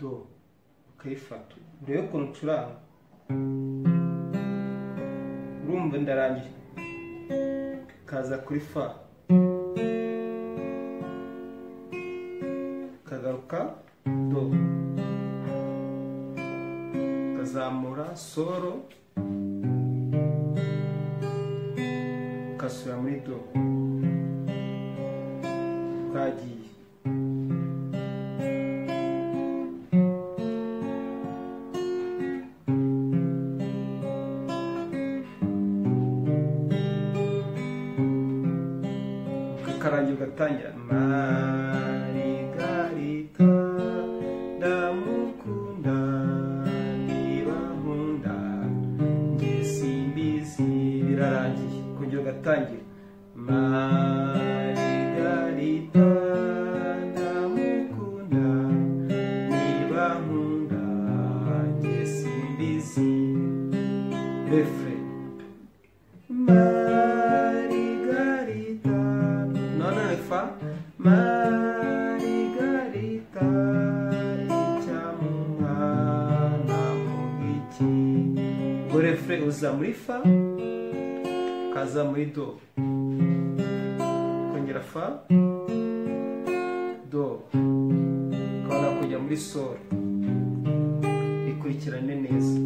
do ukayifata urebe ukuntu ucuranga urumva ndarangiye kaza kuri fa kagaruka do kazamura solo kasubira muri do kagiye karangiye ugatangira Marigarita ndamukunda niba nkunda njye simbizi birarangiye kongera ugatangira Marigarita ndamukunda niba nkunda njye simbizi refre Marigarita icyamumwana mugiki ngo refre uza muri fa kaza muri do kongera fa do kabona kujya muri sol ikurikirane neza